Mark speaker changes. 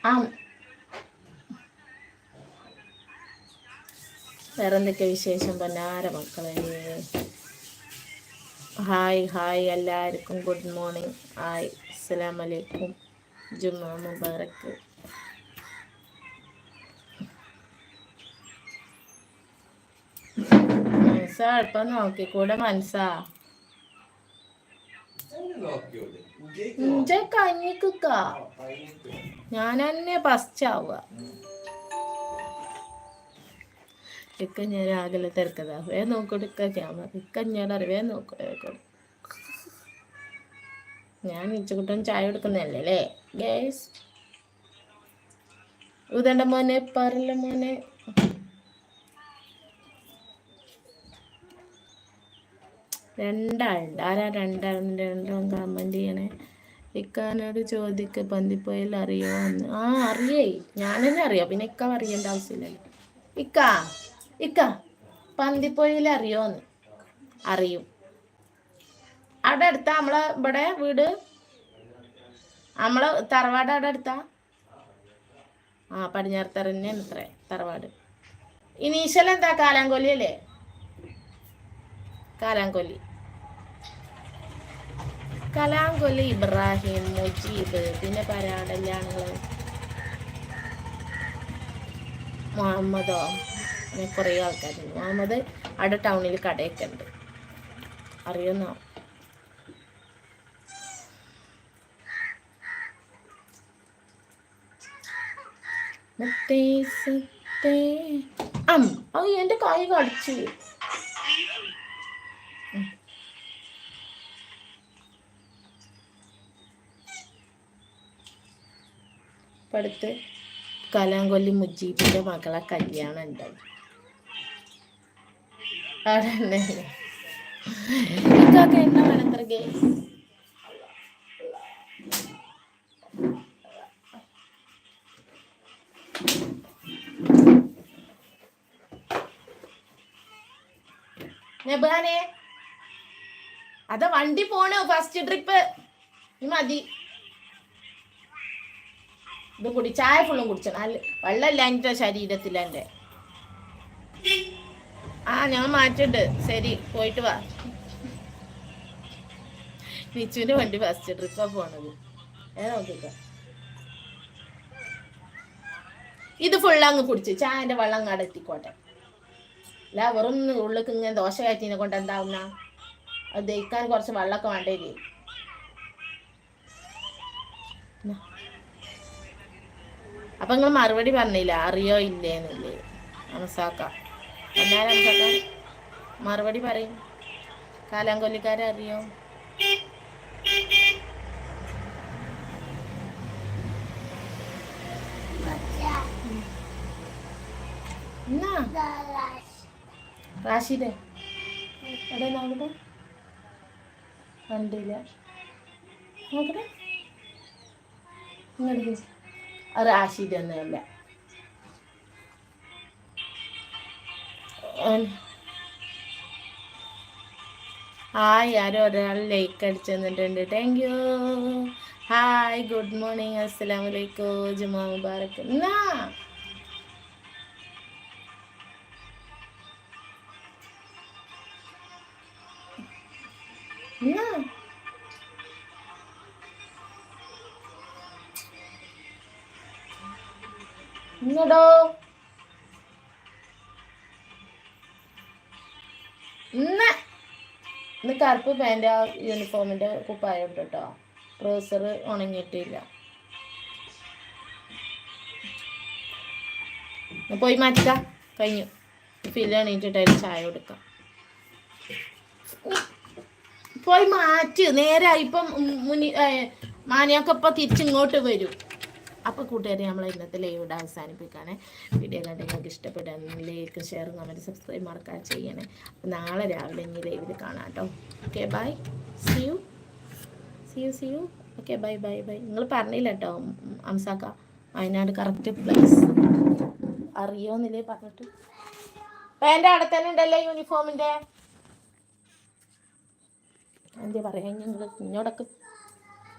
Speaker 1: ആ വേറെന്തൊക്കെ വിശേഷം പൊന്നാര മക്കളെ? ഹായ് ഹായ് എല്ലാവർക്കും ഗുഡ് മോർണിംഗ്. ഹായ് അസ്സലാമു അലൈക്കും. ജുമാ മുബാറക്ക്. മനസ്സാ ഇപ്പം നോക്കിക്കൂടെ മനസ്സാ? കഞ്ഞിക്ക ഞാൻ തന്നെ പസ്റ്റാവുക. ഇക്ക ഞാൻ രാവിലെ തിരക്കതാ വേ നോക്കിക്കൊടുക്ക ക്യാമറ ഇക്ക ഞാൻ അറിവേ നോക്കൂ. ഞാൻ ഇച്ചുകുട്ടൻ ചായ കൊടുക്കുന്നതല്ലേ അല്ലേ ഗേസ്? ഉദണ്ട മോനെ പറല്ല മോനെ. രണ്ടാളുണ്ട്. ആരാ രണ്ടാം കമന്റ് ചെയ്യണേ? ഇക്കാനോട് ചോദിക്ക് പന്തിപ്പോയിൽ അറിയോ എന്ന്. ആ അറിയേ, ഞാൻ തന്നെ അറിയാം. പിന്നെ ഇക്ക അറിയേണ്ട ആവശ്യമില്ലല്ലോ. ഇക്ക പന്തിപ്പോയിൽ അറിയോന്ന്? അറിയും. അവിടെ അടുത്താ നമ്മളെ ഇവിടെ വീട്? നമ്മളെ തറവാട് അവിടെ അടുത്താ? ആ പടിഞ്ഞാറത്തറ തന്നെയാണ് ഇത്ര തറവാട്. ഇനീഷ്യൽ എന്താ? കാലാങ്കൊല്ലി അല്ലേ? കാലാങ്കൊല്ലി. കലാംകൊല്ലി ഇബ്രാഹിം മുജീബ്. പിന്നെ പരാടല്ലാണുള്ളത് മുഹമ്മദോ? അങ്ങനെ കുറേ ആൾക്കാരുണ്ട്. മുഹമ്മദ് അവിടെ ടൗണിൽ കടയൊക്കെ ഉണ്ട്. അറിയുന്നോ? എന്റെ കൈ കടിച്ചു. ഇപ്പം അടുത്ത് കലാംകൊല്ലി മുജീബിന്റെ മകളെ കല്യാണം ഉണ്ടായി. അവിടെ ഇതൊക്കെ എന്നാ വേണത്ര ഗേ? നെബാനെ അതാ വണ്ടി പോണു. ഫസ്റ്റ് ട്രിപ്പ് മതി. ഇത് കുടി. ചായ ഫുള്ളും കുടിച്ച വെള്ളമില്ല എൻ്റെ ശരീരത്തിൽ. എൻ്റെ ഞാൻ മാറ്റിണ്ട്. ശരി പോയിട്ട് വാ. നിച്ചുവിന്റെ വണ്ടി ഫസ്റ്റ് ട്രിപ്പാ പോണത്. നോക്കിക്ക. ഇത് ഫുള്ളങ്ങ് കുടിച്ച് ചായന്റെ വെള്ളം അങ്ങ് എത്തിക്കോട്ടെ. അല്ല വെറും ഉള്ളിലേക്ക് ഇങ്ങനെ ദോശ കയറ്റിനെ കൊണ്ട് എന്താവുന്ന? അത് ദഹിക്കാൻ കുറച്ച് വെള്ളമൊക്കെ വേണ്ടേ? അപ്പൊ നിങ്ങൾ മറുപടി പറഞ്ഞില്ല അറിയോ ഇല്ലേന്നില്ലേ? മനസ്സാക്ക എന്നാലും മറുപടി പറയും. കാലാങ്കൊല്ലിക്കാരെ അറിയോ? റാഷിദേ എവിടെ നോക്കട്ടെ? കണ്ടില്ല. നോക്കട്ടെ. ഇങ്ങോട്ട് റാഷിദ് ഒന്നുമല്ല. ഹായ് ആരോ ഒരാൾ ലൈക്ക് അടിച്ചു തന്നിട്ടുണ്ട്. Thank you. Hi good morning. അസ്സലാമു അലൈക്കും. ജുമാ മുബാറക്ക്. എന്നാ ഇങ്ങടോ ഇന്ന് കറുപ്പ് പാൻ്റ് ആ യൂണിഫോമിന്റെ കുപ്പായ ഇട്ടോ. ട്രൗസർ ഉണങ്ങിയിട്ടില്ല. പോയി മാറ്റിക്ക. കഴിഞ്ഞു. ഫിൽ എണീറ്റിട്ട് ചായ കൊടുക്കാം. പോയി മാറ്റ്. നേരെ ഇപ്പം മാനിയൊക്കെ ഇപ്പം തിരിച്ചിങ്ങോട്ട് വരും. അപ്പോൾ കൂട്ടുകാരെ നമ്മൾ ഇന്നത്തെ ലൈവ് ഇവിടെ അവസാനിപ്പിക്കുകയാണ്. വീഡിയോ കണ്ട് നിങ്ങൾക്ക് ഇഷ്ടപ്പെട്ടാൽ ലൈക്ക് ഷെയർ കമൻറ്റ് സബ്സ്ക്രൈബ് മറക്കാൻ ചെയ്യണേ. അപ്പോൾ നാളെ രാവിലെ ഇനി ലൈവിൽ കാണാം കേട്ടോ. Okay bye. See you. Okay bye. നിങ്ങൾ പറഞ്ഞില്ല കേട്ടോ അംസാക്ക വയനാട് കറക്റ്റ് പ്ലേസ് അറിയോന്നില്ലേ പറഞ്ഞിട്ട്. പാൻ്റെ അവിടെ തന്നെ ഉണ്ടല്ലേ യൂണിഫോമിൻ്റെ? എന്താ പറയാ നിങ്ങൾ ഇങ്ങോട്ടൊക്കെ